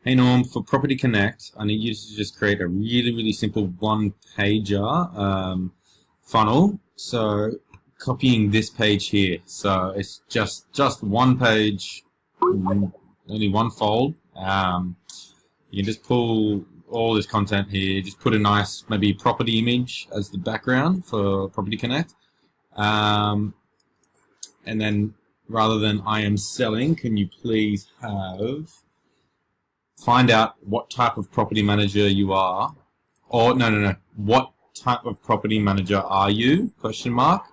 Hey Norm, for Property Connect, I need you to just create a really simple one-pager funnel. So copying this page here. So it's just one page, only one fold. You can just pull all this content here. Just put a nice maybe property image as the background for Property Connect. And then rather than I am selling, can you please find out what type of property manager you are, or no, what type of property manager are you, question mark,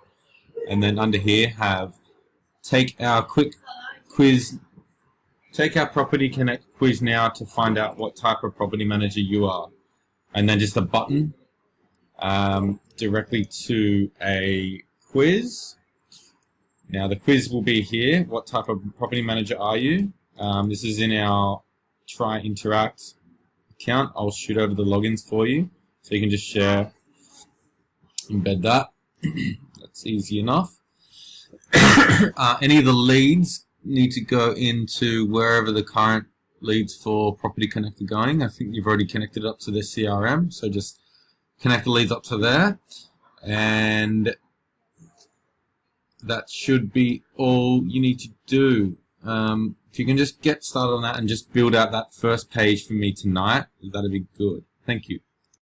and then under here have take our quick quiz, take our Property Connect quiz now to find out what type of property manager you are, and then just a button directly to a quiz. Now the quiz will be here, what type of property manager are you? This is in our Try Interact account. I'll shoot over the logins for you, so you can just share, embed that. That's easy enough. Any of the leads need to go into wherever the current leads for Property Connect are going. I think you've already connected it up to their CRM, so just connect the leads up to there, and that should be all you need to do. If you can just get started on that and just build out that first page for me tonight, that'd be good. Thank you.